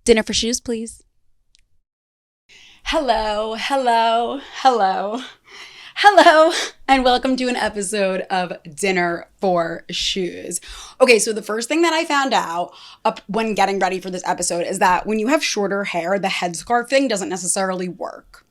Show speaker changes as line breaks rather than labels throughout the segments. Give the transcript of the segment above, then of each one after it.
Dinner for shoes, please. Hello, and welcome to an episode of Dinner for Shoes. Okay, so the first thing that I found out when getting ready for this episode is that when you have shorter hair, the headscarf thing doesn't necessarily work.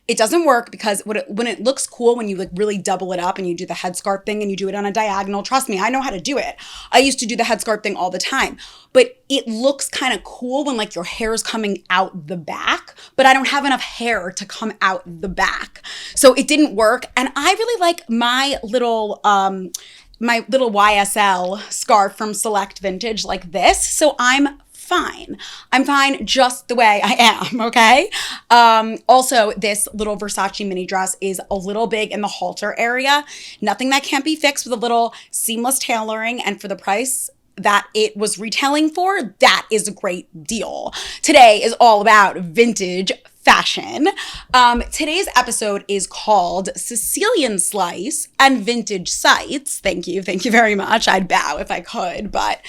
It doesn't work because when it looks cool, when you like really double it up and you do the headscarf thing and you do it on a diagonal, trust me, I know how to do it. I used to do the headscarf thing all the time, but it looks kind of cool when like your hair is coming out the back, but I don't have enough hair to come out the back. So it didn't work. And I really like my little YSL scarf from Select Vintage like this. So I'm fine just the way I am, okay? Also, this little Versace mini dress is a little big in the halter area. Nothing that can't be fixed with a little seamless tailoring, and for the price that it was retailing for, that is a great deal. Today is all about vintage fashion. Today's episode is called Sicilian Slice and Vintage Sites. Thank you very much. I'd bow if I could, but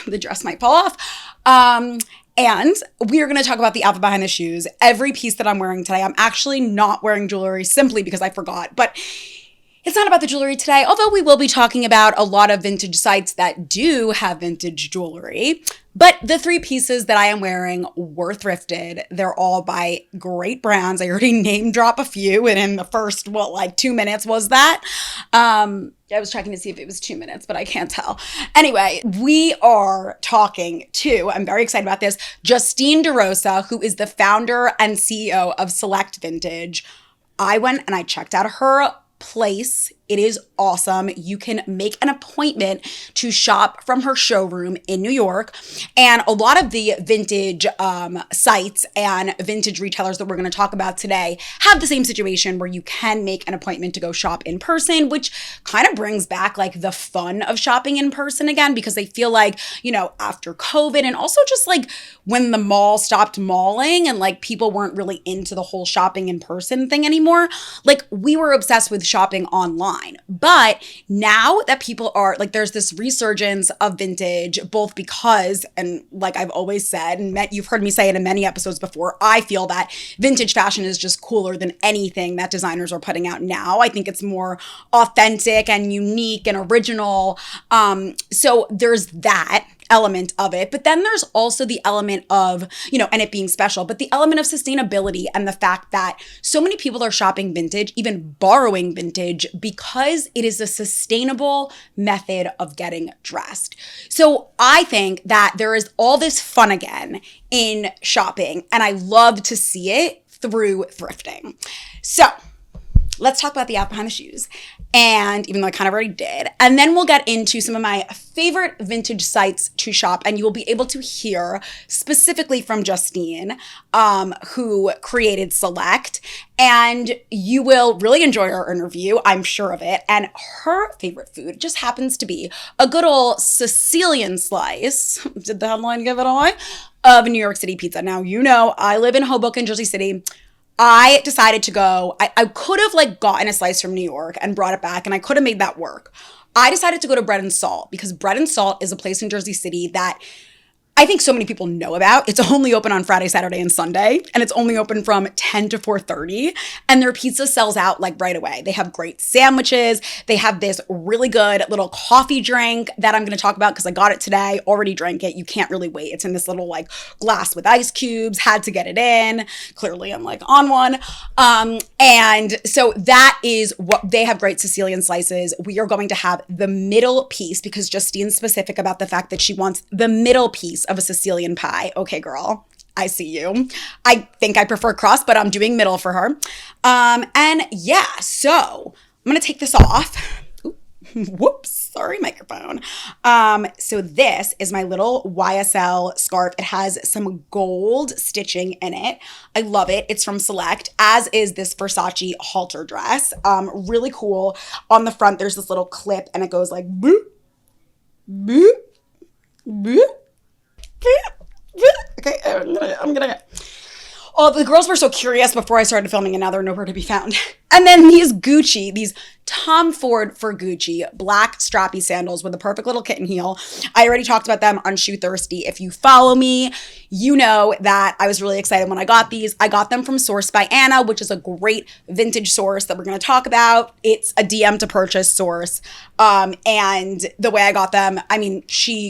the dress might fall off. And we are going to talk about the outfit behind the shoes. Every piece that I'm wearing today, I'm actually not wearing jewelry simply because I forgot, but it's not about the jewelry today, although we will be talking about a lot of vintage sites that do have vintage jewelry. But the three pieces that I am wearing were thrifted. They're all by great brands. I already name drop a few, and in the first, 2 minutes was that? I was checking to see if it was 2 minutes, but I can't tell. Anyway, we are talking to, I'm very excited about this, Justine DeRosa, who is the founder and CEO of Select Vintage. I went and I checked out her place. It is awesome. You can make an appointment to shop from her showroom in New York. And a lot of the vintage sites and vintage retailers that we're going to talk about today have the same situation where you can make an appointment to go shop in person, which kind of brings back like the fun of shopping in person again, because they feel like, after COVID and also just like when the mall stopped malling and like people weren't really into the whole shopping in person thing anymore, like we were obsessed with shopping online. But now that people are like, there's this resurgence of vintage, both because, and like I've always said, and you've heard me say it in many episodes before, I feel that vintage fashion is just cooler than anything that designers are putting out now. I think it's more authentic and unique and original. So there's that element of it. But then there's also the element of, and it being special, but the element of sustainability and the fact that so many people are shopping vintage, even borrowing vintage, because it is a sustainable method of getting dressed. So I think that there is all this fun again in shopping, and I love to see it through thrifting. So let's talk about the outfit behind the shoes. And even though I kind of already did. And then we'll get into some of my favorite vintage sites to shop. And you will be able to hear specifically from Justine, who created Select. And you will really enjoy our interview, I'm sure of it. And her favorite food just happens to be a good old Sicilian slice. Did the headline give it away? Of New York City pizza. Now, I live in Hoboken, Jersey City. I decided to go, I could have gotten a slice from New York and brought it back, and I could have made that work. I decided to go to Bread and Salt because Bread and Salt is a place in Jersey City that I think so many people know about. It's only open on Friday, Saturday, and Sunday, and it's only open from 10 to 4:30, and their pizza sells out right away. They have great sandwiches. They have this really good little coffee drink that I'm going to talk about because I got it today, already drank it. You can't really wait. It's in this little glass with ice cubes, had to get it in. Clearly I'm on one. And so that is what they have, great Sicilian slices. We are going to have the middle piece because Justine's specific about the fact that she wants the middle piece of a Sicilian pie. Okay, girl, I see you. I think I prefer crust, but I'm doing middle for her. And yeah, so I'm going to take this off. Ooh, whoops, sorry, microphone. So this is my little YSL scarf. It has some gold stitching in it. I love it. It's from Select, as is this Versace halter dress. Really cool. On the front, there's this little clip and it goes like boop, boop, boop. Okay, I'm gonna. Oh, the girls were so curious before I started filming, and now they're nowhere to be found. And then these Gucci, these Tom Ford for Gucci black strappy sandals with a perfect little kitten heel. I already talked about them on Shoe Thirsty. If you follow me, you know that I was really excited when I got these. I got them from Source by Anna, which is a great vintage source that we're going to talk about. It's a DM to purchase source. And the way I got them, I mean,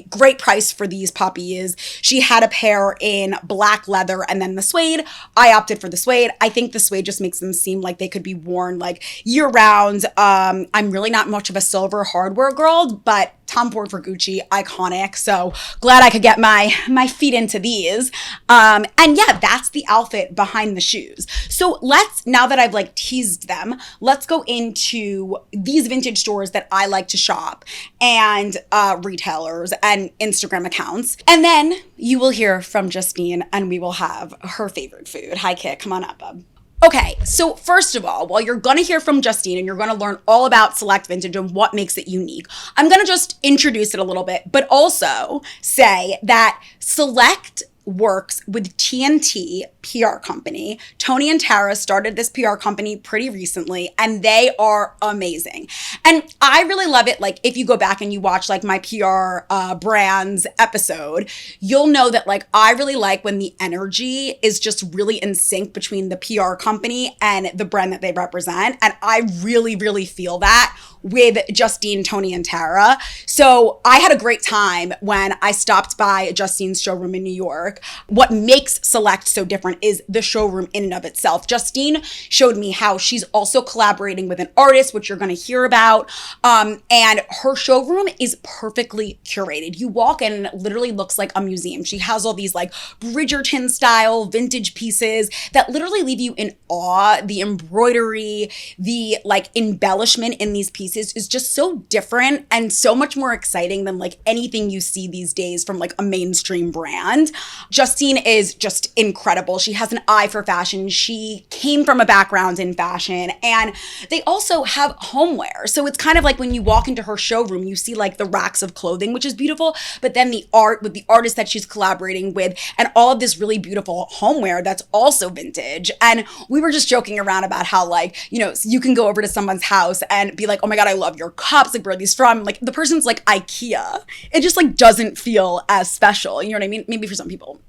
great price for these puppies. She had a pair in black leather and then the suede. I opted for the suede. I think the suede just makes them seem like they could be worn like year round. I'm really not much of a silver hardware girl, but Tom Ford for Gucci, iconic. So glad I could get my feet into these. And yeah, that's the outfit behind the shoes. So now that I've like teased them, let's go into these vintage stores that I like to shop and retailers and Instagram accounts. And then you will hear from Justine and we will have her favorite food. Hi, Kit, come on up, bub. Okay, so first of all, while you're going to hear from Justine and you're going to learn all about Select Vintage and what makes it unique, I'm going to just introduce it a little bit, but also say that Select works with TNT PR company. Tony and Tara started this PR company pretty recently and they are amazing. And I really love it. Like if you go back and you watch like my PR brands episode, you'll know that like I really like when the energy is just really in sync between the PR company and the brand that they represent. And I really, really feel that with Justine, Tony, and Tara. So I had a great time when I stopped by Justine's showroom in New York. What makes Select so different is the showroom in and of itself. Justine showed me how she's also collaborating with an artist, which you're going to hear about. And her showroom is perfectly curated. You walk in and it literally looks like a museum. She has all these like Bridgerton style vintage pieces that literally leave you in awe. The embroidery, the like embellishment in these pieces is just so different and so much more exciting than like anything you see these days from like a mainstream brand. Justine is just incredible. She has an eye for fashion. She came from a background in fashion and they also have homeware. So it's kind of like when you walk into her showroom, you see like the racks of clothing, which is beautiful, but then the art with the artist that she's collaborating with and all of this really beautiful homeware that's also vintage. And we were just joking around about how like, you know, you can go over to someone's house and be like, oh my God, I love your cups. Like, where are these from? Like the person's like IKEA. It just like doesn't feel as special. You know what I mean? Maybe for some people,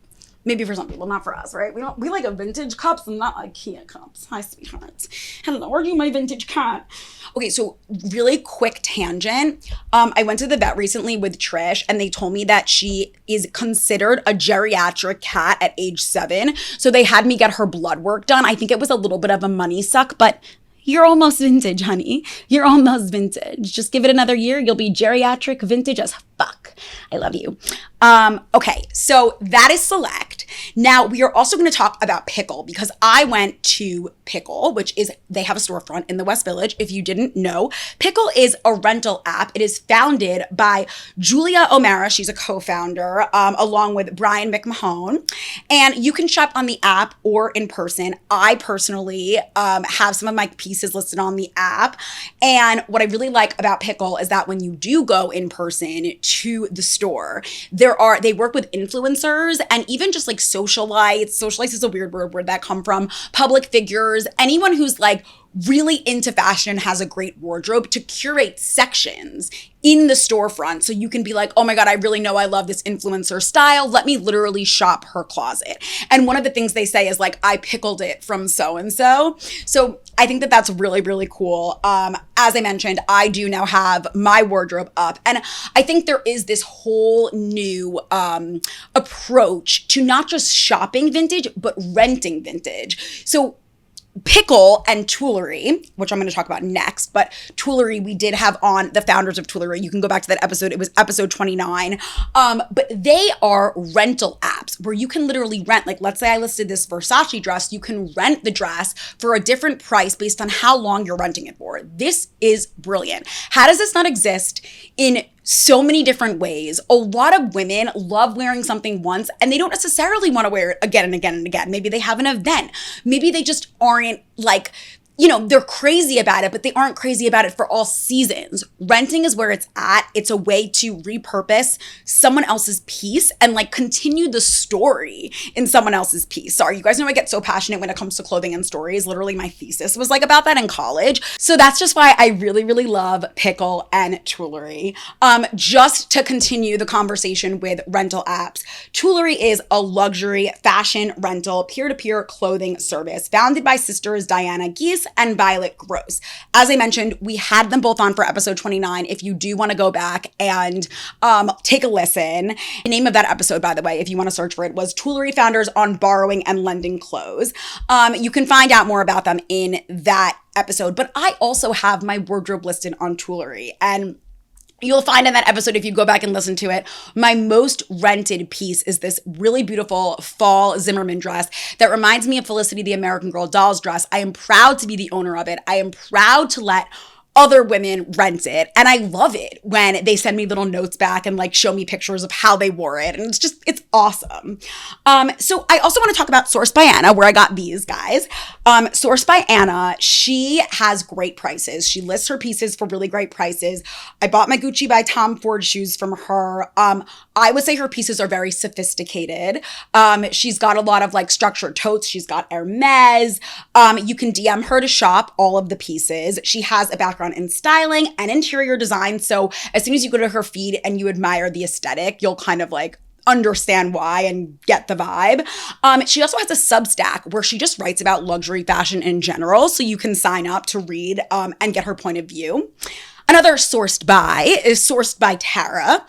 not for us, right? We like a vintage cups and not IKEA cups. Hi, sweethearts. Hello, are you my vintage cat? Okay, so really quick tangent. I went to the vet recently with Trish and they told me that she is considered a geriatric cat at age 7. So they had me get her blood work done. I think it was a little bit of a money suck, but you're almost vintage, honey. You're almost vintage. Just give it another year. You'll be geriatric vintage as fuck. I love you. Okay, so that is Select. Now we are also going to talk about Pickle because I went to Pickle, which is, they have a storefront in the West Village. If you didn't know, Pickle is a rental app. It is founded by Julia O'Mara. She's a co-founder, along with Brian McMahon. And you can shop on the app or in person. I personally have some of my pieces listed on the app. And what I really like about Pickle is that when you do go in person to the store, they work with influencers and even just like socialites. Socialites is a weird word. Where'd that come from? Public figures, anyone who's like really into fashion and has a great wardrobe, to curate sections in the storefront so you can be like, oh my God, I really know I love this influencer style. Let me literally shop her closet. And one of the things they say is like, I pickled it from so-and-so. So I think that that's really, really cool. As I mentioned, I do now have my wardrobe up. And I think there is this whole new approach to not just shopping vintage, but renting vintage. So Pickle and Tulerie, which I'm going to talk about next, but Tulerie, we did have on the founders of Tulerie. You can go back to that episode. It was episode 29. But they are rental apps where you can literally rent, like let's say I listed this Versace dress, you can rent the dress for a different price based on how long you're renting it for. This is brilliant. How does this not exist in so many different ways? A lot of women love wearing something once and they don't necessarily want to wear it again and again and again. Maybe they have an event. Maybe they just aren't like they're crazy about it, but they aren't crazy about it for all seasons. Renting is where it's at. It's a way to repurpose someone else's piece and like continue the story in someone else's piece. Sorry, you guys know I get so passionate when it comes to clothing and stories. Literally my thesis was like about that in college. So that's just why I really, really love Pickle and Tulerie. Just to continue the conversation with rental apps, Tulerie is a luxury fashion rental peer-to-peer clothing service founded by sisters Diana Geese and Violet Gross. As I mentioned, we had them both on for episode 29. If you do want to go back and take a listen, the name of that episode, by the way, if you want to search for it, was Tulerie Founders on Borrowing and Lending Clothes. You can find out more about them in that episode, but I also have my wardrobe listed on Tulerie, and you'll find in that episode, if you go back and listen to it, my most rented piece is this really beautiful fall Zimmermann dress that reminds me of Felicity the American Girl doll's dress. I am proud to be the owner of it. I am proud to let other women rent it. And I love it when they send me little notes back and like show me pictures of how they wore it. And it's awesome. So I also want to talk about Sourced by Anna, where I got these guys. Sourced by Anna, she has great prices. She lists her pieces for really great prices. I bought my Gucci by Tom Ford shoes from her. I would say her pieces are very sophisticated. She's got a lot of like structured totes. She's got Hermes. You can DM her to shop all of the pieces. She has a background in styling and interior design. So as soon as you go to her feed and you admire the aesthetic, you'll kind of like understand why and get the vibe. She also has a Substack where she just writes about luxury fashion in general. So you can sign up to read and get her point of view. Another sourced by is Sourced by Tara.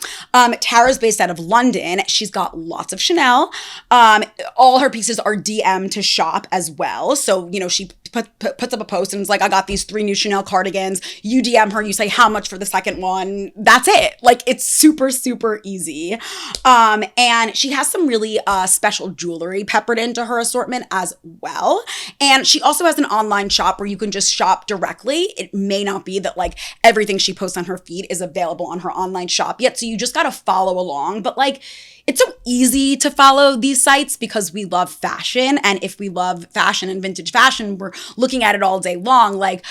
Tara's based out of London. She's got lots of Chanel. All her pieces are DM to shop as well. So, she puts up a post and is like, I got these 3 new Chanel cardigans. You DM her, you say how much for the second one. That's it. Like, it's super, super easy. And she has some really special jewelry peppered into her assortment as well. And she also has an online shop where you can just shop directly. It may not be that like everything she posts on her feed is available on her online shop yet. So you just got to follow along. But like, it's so easy to follow these sites because we love fashion. And if we love fashion and vintage fashion, we're looking at it all day long. Like,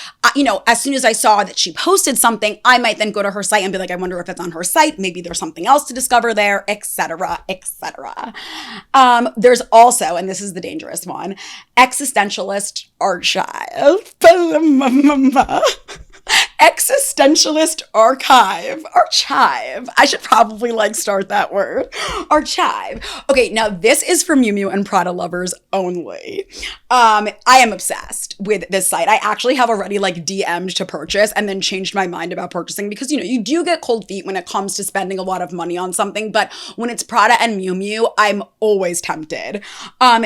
as soon as I saw that she posted something, I might then go to her site and be like, I wonder if it's on her site. Maybe there's something else to discover there, etc., etc. There's also, and this is the dangerous one, Existentialist Archive. Existentialist Archive. I should probably start that word. Archive. Okay, now this is for Miu Miu and Prada lovers only. I am obsessed with this site. I actually have already DM'd to purchase and then changed my mind about purchasing because, you do get cold feet when it comes to spending a lot of money on something. But when it's Prada and Miu Miu, I'm always tempted.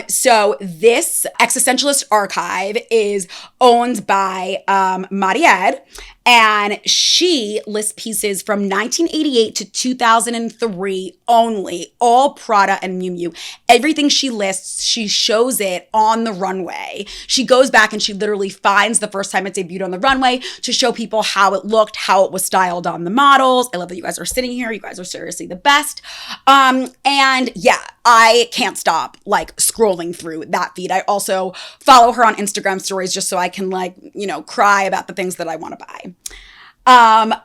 So this Existentialist Archive is owned by Mariette. And she lists pieces from 1988 to 2003 only, all Prada and Miu Miu. Everything she lists, she shows it on the runway. She goes back and she literally finds the first time it debuted on the runway to show people how it looked, how it was styled on the models. I love that you guys are sitting here. You guys are seriously the best. And yeah, I can't stop scrolling through that feed. I also follow her on Instagram stories just so I can cry about the things that I want to buy.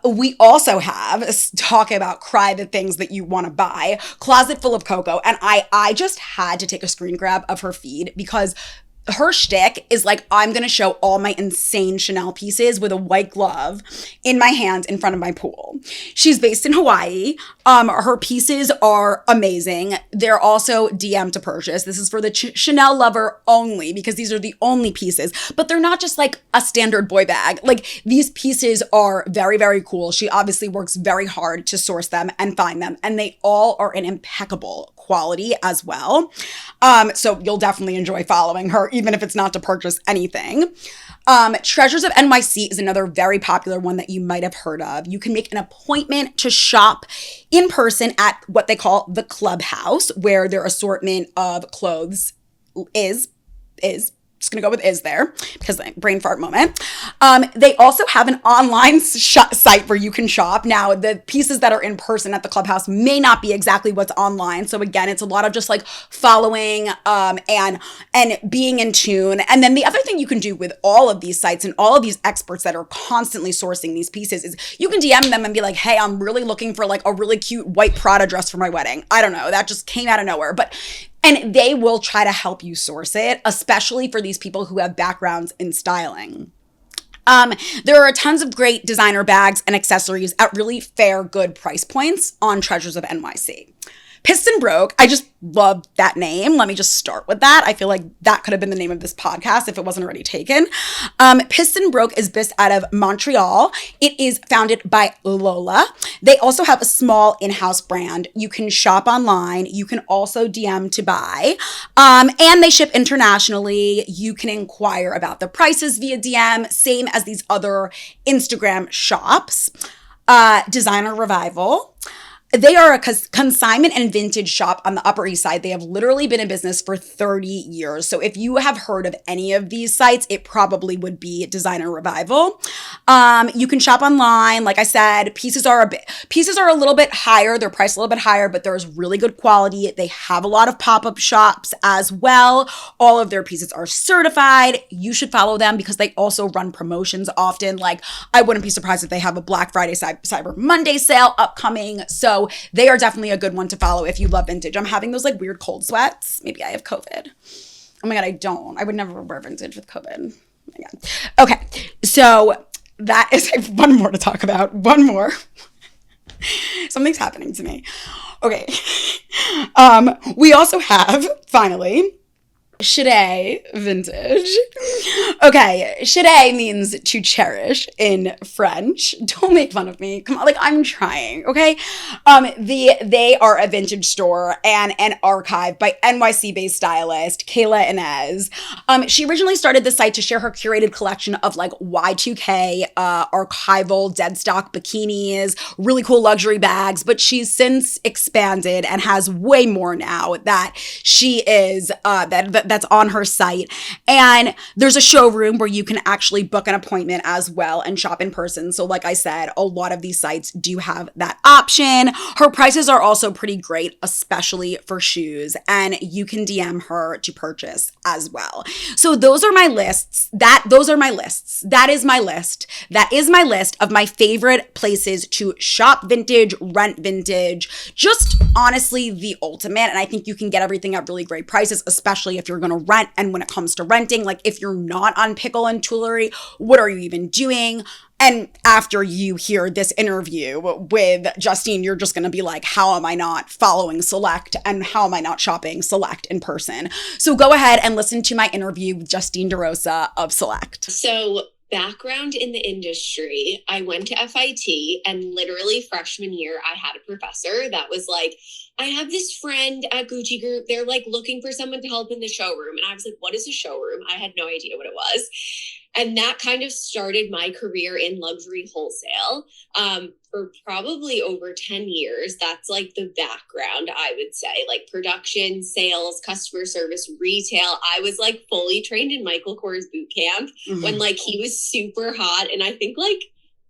We also have, talking about cry the things that you want to buy, ClosetfullofCoco. And I just had to take a screen grab of her feed because her shtick is I'm going to show all my insane Chanel pieces with a white glove in my hand in front of my pool. She's based in Hawaii. Her pieces are amazing. They're also DM to purchase. This is for the Chanel lover only because these are the only pieces, but they're not just a standard boy bag. These pieces are very, very cool. She obviously works very hard to source them and find them, and they all are in impeccable quality as well. So you'll definitely enjoy following her, even if it's not to purchase anything. Treasures of NYC is another very popular one that you might have heard of. You can make an appointment to shop in person at what they call the Clubhouse, where their assortment of clothes is. just going to go with is there because brain fart moment. They also have an online site where you can shop. Now, the pieces that are in person at the clubhouse may not be exactly what's online. So again, it's a lot of just like following and being in tune. And then the other thing you can do with all of these sites and all of these experts that are constantly sourcing these pieces is you can DM them and be like, hey, I'm really looking for like a really cute white Prada dress for my wedding. I don't know. That just came out of nowhere. And they will try to help you source it, especially for these people who have backgrounds in styling. There are tons of great designer bags and accessories at really fair, good price points on Treasures of NYC. Piston Broke, I just love that name. Let me just start with that. I feel like that could have been the name of this podcast if it wasn't already taken. Piston Broke is based out of Montreal. It is founded by Lola. They also have a small in-house brand. You can shop online. You can also DM to buy. And they ship internationally. You can inquire about the prices via DM, same as these other Instagram shops. Designer Revival. They are a consignment and vintage shop on the Upper East Side. They have literally been in business for 30 years. So if you have heard of any of these sites, it probably would be Designer Revival. You can shop online. Like I said, pieces are a little bit higher. They're priced a little bit higher, but there's really good quality. They have a lot of pop-up shops as well. All of their pieces are certified. You should follow them because they also run promotions often. Like I wouldn't be surprised if they have a Black Friday, Cyber Monday sale upcoming. So they are definitely a good one to follow if you love vintage. I'm having those like weird cold sweats. Maybe I have COVID. Oh my God, I don't. I would never wear vintage with COVID. Oh my God. Okay, so that is one more to talk about. One more. Something's happening to me. Okay. We also have, finally, Chérir vintage. Okay, Chérir means to cherish in French. Don't make fun of me. Come on, like I'm trying, okay? They are a vintage store and an archive by NYC-based stylist Kayla Inez. She originally started the site to share her curated collection of like Y2K archival dead stock bikinis, really cool luxury bags, but she's since expanded and has way more now that she is that's on her site. And there's a showroom where you can actually book an appointment as well and shop in person. So like I said, a lot of these sites do have that option. Her prices are also pretty great, especially for shoes. And you can DM her to purchase as well. So those are my lists. Those are my lists. That is my list. That is my list of my favorite places to shop vintage, rent vintage, just honestly the ultimate. And I think you can get everything at really great prices, especially if you're going to rent. And when it comes to renting, like if you're not on Pickle and Tulerie, what are you even doing? And after you hear this interview with Justine, you're just going to be like, how am I not following Select and how am I not shopping Select in person? So go ahead and listen to my interview with Justine DeRosa of Select.
So background in the industry, I went to FIT and literally freshman year, I had a professor that was like, I have this friend at Gucci Group. They're like looking for someone to help in the showroom. And I was like, what is a showroom? I had no idea what it was. And that kind of started my career in luxury wholesale for probably over 10 years. That's like the background, I would say, like production, sales, customer service, retail. I was like fully trained in Michael Kors boot camp when like he was super hot. And I think like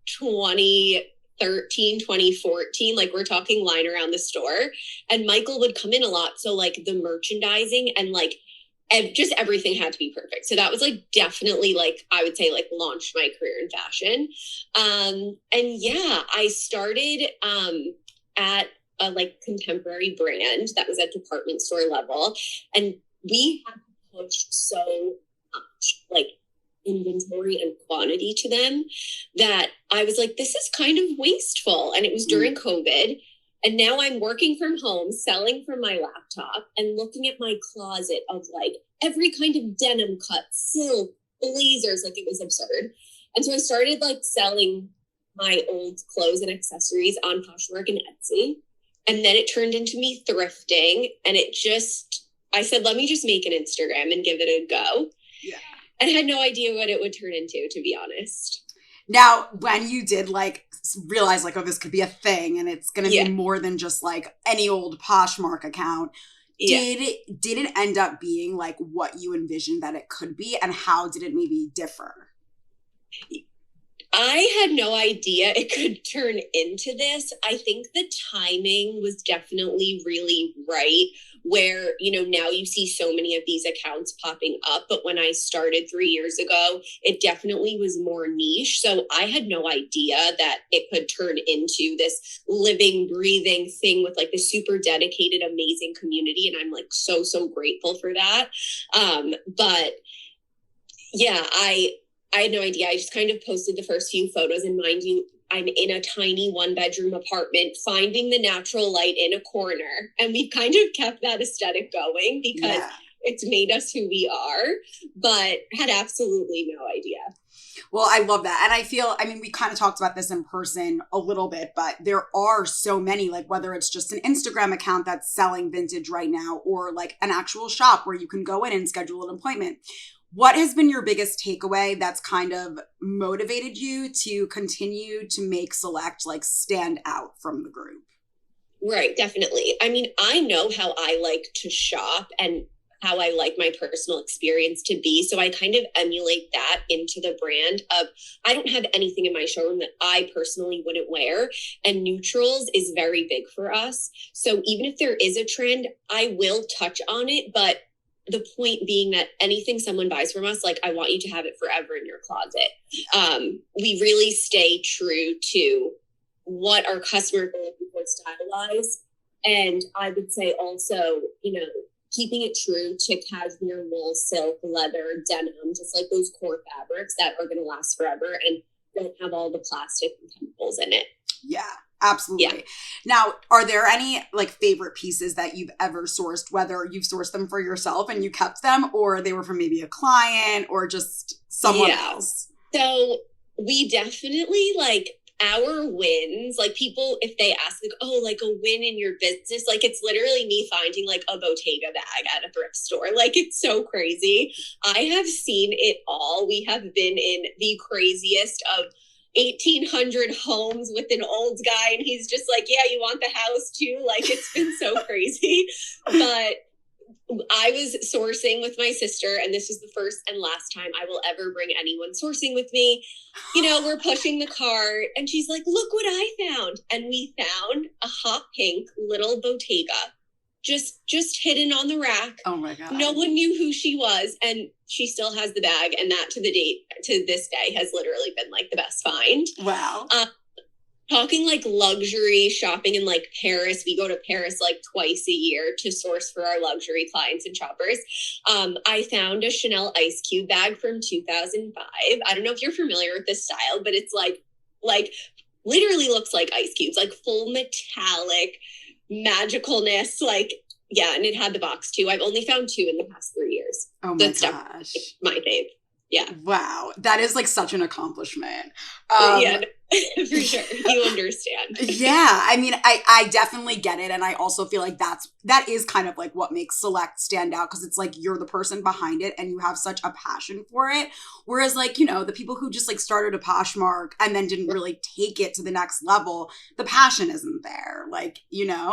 2013, 2014, like we're talking line around the store, and Michael would come in a lot. So like the merchandising and like just everything had to be perfect. So that was like definitely like, I would say like launched my career in fashion. And yeah, I started at a like contemporary brand that was at department store level. And we had to push so much like inventory and quantity to them that I was like, this is kind of wasteful. And it was during COVID. And now I'm working from home, selling from my laptop and looking at my closet of like every kind of denim cut, silk, blazers, like it was absurd. And so I started like selling my old clothes and accessories on Poshmark and Etsy. And then it turned into me thrifting. And I said, let me just make an Instagram and give it a go. Yeah. And I had no idea what it would turn into, to be honest.
Now, when you did like realize like, oh, this could be a thing and it's going to be more than just like any old Poshmark account,
Yeah.
Did it end up being like what you envisioned that it could be, and how did it maybe differ?
I had no idea it could turn into this. I think the timing was definitely really right, where, now you see so many of these accounts popping up. But when I started 3 years ago, it definitely was more niche. So I had no idea that it could turn into this living, breathing thing with like the super dedicated, amazing community. And I'm like so, so grateful for that. But yeah, I had no idea. I just kind of posted the first few photos, and mind you, I'm in a tiny 1-bedroom apartment, finding the natural light in a corner. And we've kind of kept that aesthetic going because it's made us who we are, but had absolutely no idea.
Well, I love that. And we kind of talked about this in person a little bit, but there are so many, like whether it's just an Instagram account that's selling vintage right now, or like an actual shop where you can go in and schedule an appointment. What has been your biggest takeaway that's kind of motivated you to continue to make Select like stand out from the group?
Right, definitely. I mean, I know how I like to shop and how I like my personal experience to be. So I kind of emulate that into the brand of, I don't have anything in my showroom that I personally wouldn't wear. And neutrals is very big for us. So even if there is a trend, I will touch on it. But the point being that anything someone buys from us, like I want you to have it forever in your closet. We really stay true to what our customers are looking for style-wise. And I would say also, keeping it true to cashmere, wool, silk, leather, denim, just like those core fabrics that are going to last forever and don't have all the plastic and chemicals in it.
Yeah. Absolutely. Yeah. Now, are there any like favorite pieces that you've ever sourced, whether you've sourced them for yourself and you kept them, or they were from maybe a client or just someone else?
So we definitely like our wins, like people, if they ask like, oh, like a win in your business, like it's literally me finding like a Bottega bag at a thrift store. Like it's so crazy. I have seen it all. We have been in the craziest of 1,800 homes with an old guy, and he's just like, yeah, you want the house too? Like it's been so crazy. But I was sourcing with my sister, and this is the first and last time I will ever bring anyone sourcing with me. We're pushing the cart, and she's like, look what I found. And we found a hot pink little Bottega just hidden on the rack.
Oh my God.
No one knew who she was, and she still has the bag, and that to this day has literally been like the best find.
Wow.
Talking like luxury shopping in like Paris, we go to Paris like twice a year to source for our luxury clients and shoppers. I found a Chanel Ice Cube bag from 2005. I don't know if you're familiar with this style, but it's like literally looks like ice cubes, like full metallic magicalness, like, yeah, and it had the box too. I've only found 2 in the past 3 years.
Oh my gosh.
My fave. Yeah.
Wow. That is like such an accomplishment.
Yeah, for sure. You understand.
Yeah. I mean, I definitely get it. And I also feel like that is kind of like what makes Select stand out, because it's like you're the person behind it and you have such a passion for it. Whereas like, the people who just like started a Poshmark and then didn't really take it to the next level, the passion isn't there. Like,
Yeah.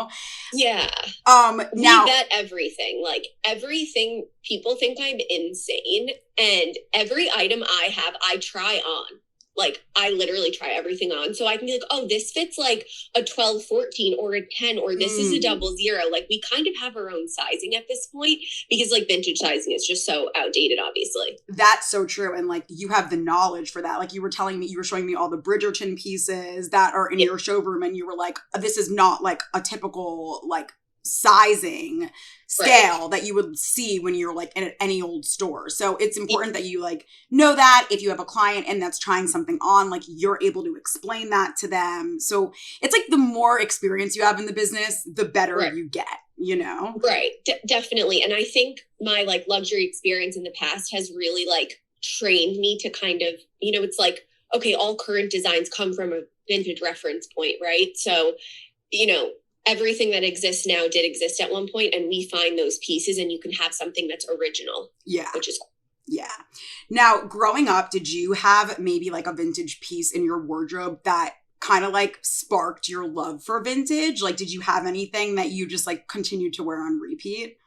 We vet everything. Like everything, people think I'm insane. And every item I have, I try on. Like I literally try everything on. So I can be like, oh, this fits like a 12, 14 or a 10, or this is a 00. Like we kind of have our own sizing at this point, because like vintage sizing is just so outdated, obviously.
That's so true. And like you have the knowledge for that. Like you were showing me all the Bridgerton pieces that are in your showroom, and you were like, this is not like a typical like sizing scale that you would see when you're like in any old store. So it's important that you like know that if you have a client and that's trying something on, like you're able to explain that to them. So it's like the more experience you have in the business, the better you get,
Right. Definitely. And I think my like luxury experience in the past has really like trained me to kind of, it's like, okay, all current designs come from a vintage reference point, right? So, everything that exists now did exist at one point, and we find those pieces, and you can have something that's original.
Yeah.
Which is cool.
Yeah. Now, growing up, did you have maybe like a vintage piece in your wardrobe that kind of like sparked your love for vintage? Like, did you have anything that you just like continued to wear on repeat?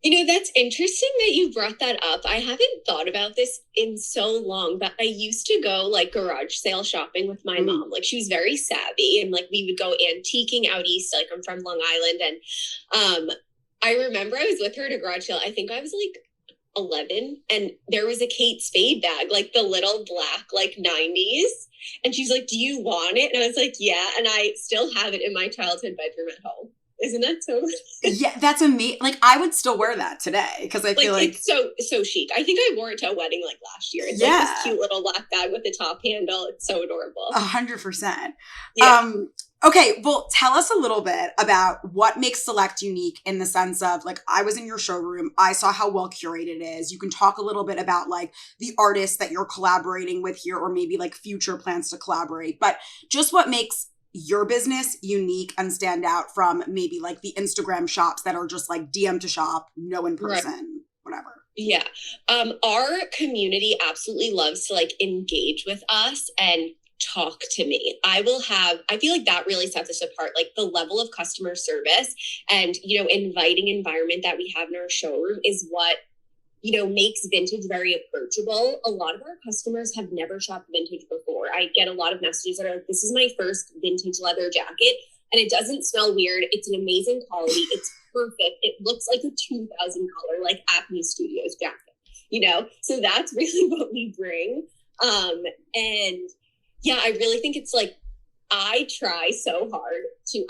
You know, that's interesting that you brought that up. I haven't thought about this in so long, but I used to go like garage sale shopping with my mom. Like she was very savvy and like we would go antiquing out east. Like I'm from Long Island. And I remember I was with her at a garage sale. I think I was like 11 and there was a Kate Spade bag, like the little black, like 90s. And she's like, do you want it? And I was like, yeah. And I still have it in my childhood bedroom at home. Isn't that so?
Yeah, that's amazing. Like, I would still wear that today because I feel like
it's so chic. I think I wore it to a wedding like last year. It's like this cute little black bag with the top handle. It's so adorable.
100%.
Yeah.
Okay, well, tell us a little bit about what makes Select unique in the sense of, like, I was in your showroom. I saw how well curated it is. You can talk a little bit about, like, the artists that you're collaborating with here or maybe, like, future plans to collaborate. But just what makes your business unique and stand out from maybe, like, the Instagram shops that are just, like, DM to shop, no in person, whatever.
Yeah. Our community absolutely loves to, like, engage with us and talk to me. I feel like that really sets us apart, like the level of customer service and, you know, inviting environment that we have in our showroom is what, you know, makes vintage very approachable. A lot of our customers have never shopped vintage before. I get a lot of messages that are like, this is my first vintage leather jacket and it doesn't smell weird. It's an amazing quality. It's perfect. It looks like a $2,000 like Acme Studios jacket, you know? So that's really what we bring. And yeah, I really think it's like, I try so hard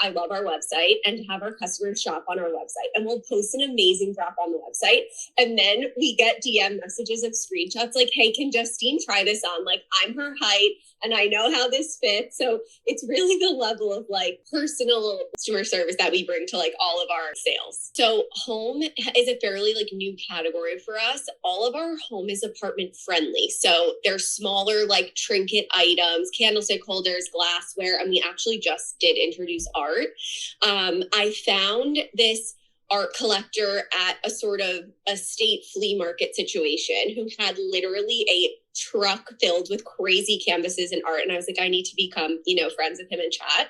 I love our website and to have our customers shop on our website and we'll post an amazing drop on the website. And then we get DM messages of screenshots like, hey, can Justine try this on? Like I'm her height and I know how this fits. So it's really the level of like personal customer service that we bring to like all of our sales. So home is a fairly like new category for us. All of our home is apartment friendly. So they're smaller like trinket items, candlestick holders, glassware. And we actually just did introduce art. I found this art collector at a sort of estate flea market situation who had literally a truck filled with crazy canvases and art. And I was like, I need to become, you know, friends with him and chat.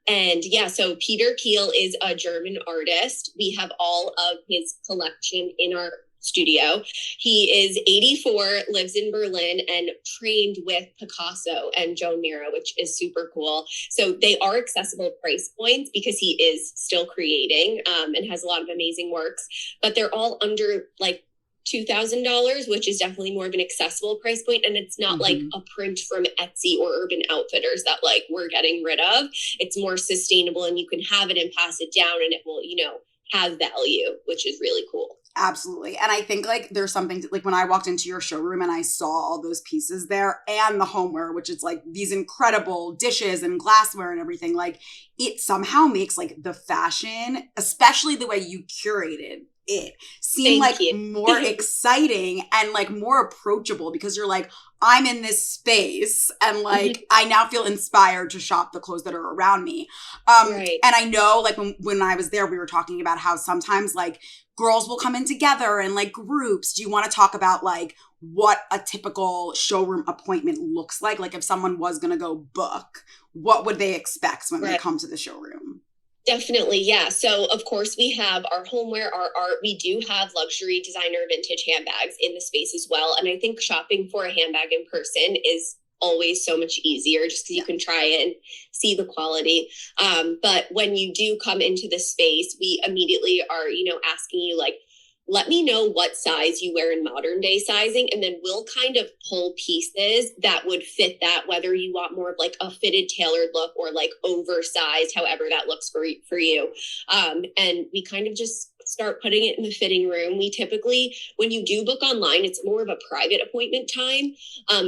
And yeah, so Peter Kiel is a German artist. We have all of his collection in our studio. He is 84, lives in Berlin, and trained with Picasso and Joan Miro, which is super cool. So they are accessible price points because he is still creating and has a lot of amazing works, but they're all under like $2,000, which is definitely more of an accessible price point. And it's not like a print from Etsy or Urban Outfitters that like we're getting rid of. It's more sustainable and you can have it and pass it down and it will, you know, have value, which is really cool.
Absolutely. And I think like there's something like when I walked into your showroom and I saw all those pieces there and the homeware, which is like these incredible dishes and glassware and everything, like it somehow makes like the fashion, especially the way you curated it, seem like more exciting and like more approachable because you're like, I'm in this space and like I now feel inspired to shop the clothes that are around me. And I know like when I was there, we were talking about how sometimes like girls will come in together and like groups. Do you want to talk about like what a typical showroom appointment looks like? Like if someone was going to go book, what would they expect when they come to the showroom?
Definitely. Yeah. So of course we have our homeware, our art. We do have luxury designer vintage handbags in the space as well. And I think shopping for a handbag in person is always so much easier just because you can try it and see the quality. But when you do come into the space, we immediately are, you know, asking you like, let me know what size you wear in modern day sizing. And then we'll kind of pull pieces that would fit that, whether you want more of like a fitted tailored look or like oversized, however that looks for you. And we kind of just start putting it in the fitting room. We typically, when you do book online, it's more of a private appointment time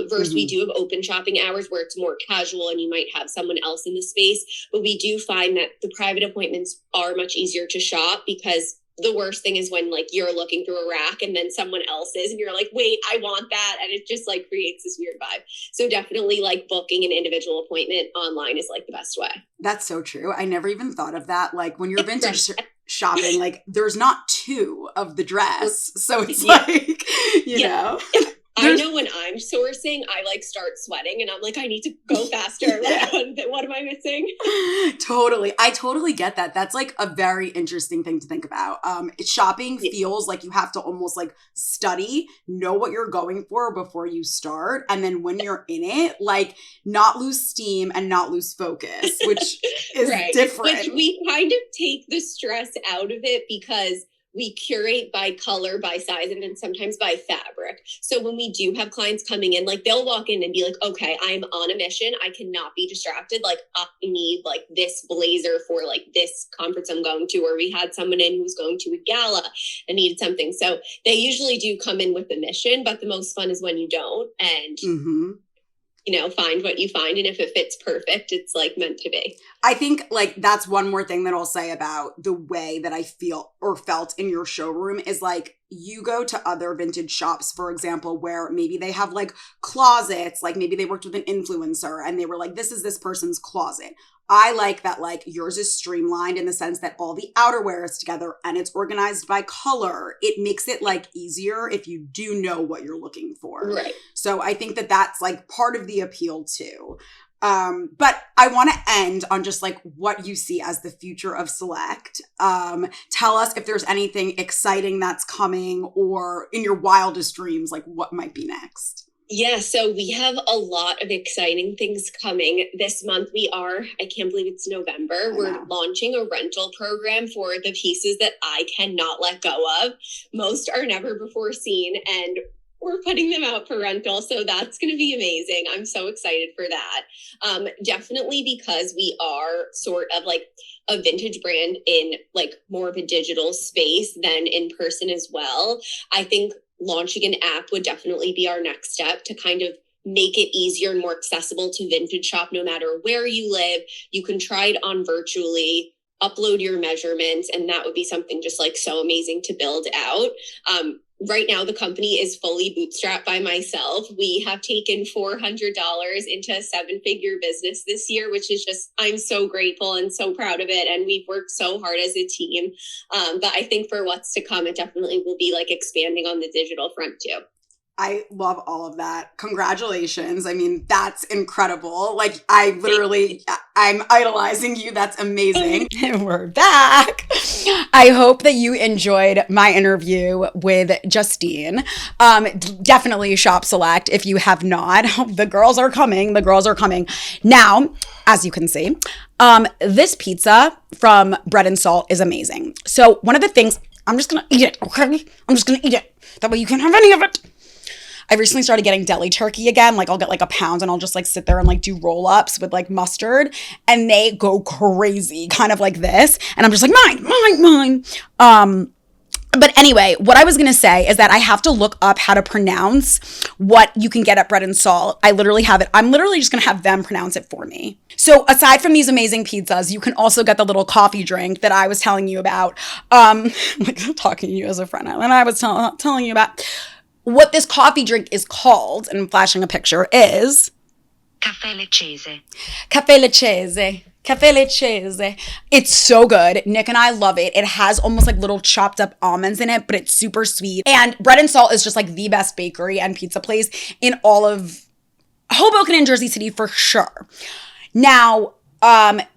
versus we do have open shopping hours where it's more casual and you might have someone else in the space. But we do find that the private appointments are much easier to shop because the worst thing is when like you're looking through a rack and then someone else is and you're like, wait, I want that. And it just like creates this weird vibe. So definitely like booking an individual appointment online is like the best way.
That's so true. I never even thought of that. Like when you're vintage shopping, like there's not two of the dress. So it's like, you know.
I know when I'm sourcing, I like start sweating and I'm like, I need to go faster. Like, what am I missing?
Totally. I totally get that. That's like a very interesting thing to think about. Shopping feels like you have to almost like study, know what you're going for before you start. And then when you're in it, like not lose steam and not lose focus, which is different.
Which we kind of take the stress out of it because we curate by color, by size, and then sometimes by fabric. So when we do have clients coming in, like they'll walk in and be like, okay, I'm on a mission. I cannot be distracted. Like I need like this blazer for like this conference I'm going to, or we had someone in who was going to a gala and needed something. So they usually do come in with a mission, but the most fun is when you don't. And you know, find what you find. And if it fits perfect, it's like meant to be.
I think like that's one more thing that I'll say about the way that I feel or felt in your showroom is like you go to other vintage shops, for example, where maybe they have like closets, like maybe they worked with an influencer and they were like, this is this person's closet. I like that like yours is streamlined in the sense that all the outerwear is together and it's organized by color. It makes it like easier if you do know what you're looking for.
Right.
So I think that that's like part of the appeal too. But I want to end on just like what you see as the future of Select. Tell us if there's anything exciting that's coming or in your wildest dreams, like what might be next.
Yeah, so we have a lot of exciting things coming this month. I can't believe it's November. We're launching a rental program for the pieces that I cannot let go of. Most are never before seen, and we're putting them out for rental. So that's going to be amazing. I'm so excited for that. Definitely because we are sort of like a vintage brand in like more of a digital space than in person as well. I think launching an app would definitely be our next step to kind of make it easier and more accessible to vintage shop no matter where you live. You can try it on virtually, upload your measurements, and that would be something just like so amazing to build out. Right now, the company is fully bootstrapped by myself. We have taken $400 into a 7-figure business this year, which is just, I'm so grateful and so proud of it. And we've worked so hard as a team. But I think for what's to come, it definitely will be like expanding on the digital front too.
I love all of that. Congratulations. I mean, that's incredible. Like, I'm idolizing you. That's amazing. And we're back. I hope that you enjoyed my interview with Justine. Definitely shop Select if you have not. The girls are coming. The girls are coming. Now, as you can see, this pizza from Bread and Salt is amazing. So one of the things, I'm just going to eat it, okay? I'm just going to eat it. That way you can't have any of it. I recently started getting deli turkey again. Like I'll get like a pound and I'll just like sit there and like do roll-ups with like mustard and they go crazy, kind of like this. And I'm just like, mine. But anyway, what I was going to say is that I have to look up how to pronounce what you can get at Bread and Salt. I literally have it. I'm literally just going to have them pronounce it for me. So aside from these amazing pizzas, you can also get the little coffee drink that I was telling you about. Like talking to you as a friend. And I was telling you about. What this coffee drink is called, and I'm flashing a picture, is
Caffè Leccese.
Caffè Leccese. Caffè Leccese. It's so good. Nick and I love it. It has almost like little chopped up almonds in it, but it's super sweet. And Bread and Salt is just like the best bakery and pizza place in all of Hoboken and Jersey City for sure. Now,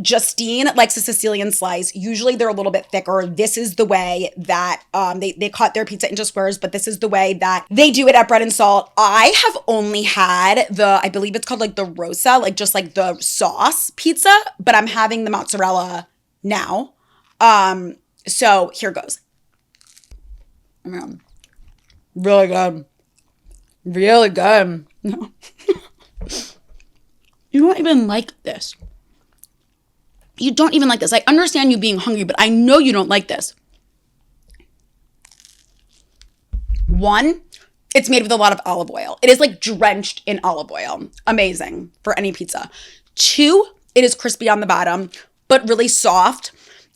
Justine likes a Sicilian slice. Usually they're a little bit thicker. This is the way that they cut their pizza into squares, but this is the way that they do it at Bread and Salt. I have only had I believe it's called like the Rosa, like just like the sauce pizza, but I'm having the mozzarella now. So here goes. Really good. Really good. No. You don't even like this. You don't even like this. I understand you being hungry, but I know you don't like this. 1, it's made with a lot of olive oil. It is like drenched in olive oil. Amazing for any pizza. 2, it is crispy on the bottom, but really soft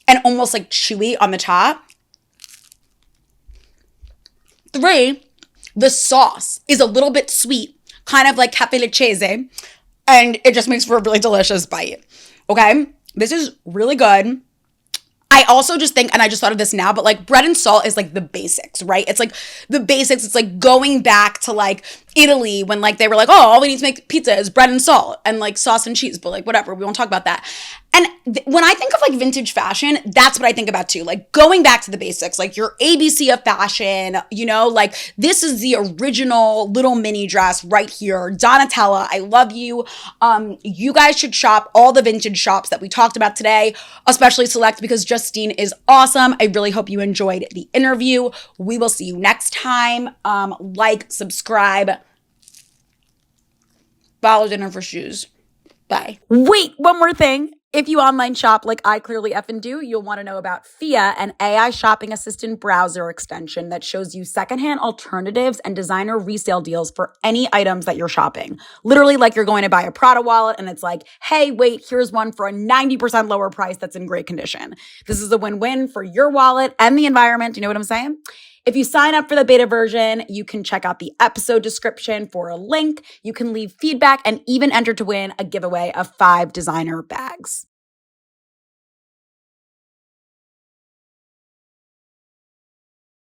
and almost like chewy on the top. 3, the sauce is a little bit sweet, kind of like Caffè Leccese, and it just makes for a really delicious bite. Okay? This is really good. I also just think, and I just thought of this now, but like bread and salt is like the basics, right? It's like the basics. It's like going back to like Italy when like they were like, oh, all we need to make pizza is bread and salt and like sauce and cheese, but like whatever, we won't talk about that. And when I think of like vintage fashion, that's what I think about too. Like going back to the basics, like your ABC of fashion, you know, like this is the original little mini dress right here. Donatella, I love you. You guys should shop all the vintage shops that we talked about today, especially Select, because Justine is awesome. I really hope you enjoyed the interview. We will see you next time. Like, subscribe, follow Dinner for Shoes. Bye. Wait, one more thing. If you online shop like I clearly effing do, you'll want to know about Phia, an AI shopping assistant browser extension that shows you secondhand alternatives and designer resale deals for any items that you're shopping. Literally like you're going to buy a Prada wallet and it's like, hey, wait, here's one for a 90% lower price that's in great condition. This is a win-win for your wallet and the environment. You know what I'm saying? If you sign up for the beta version, you can check out the episode description for a link. You can leave feedback and even enter to win a giveaway of 5 designer bags.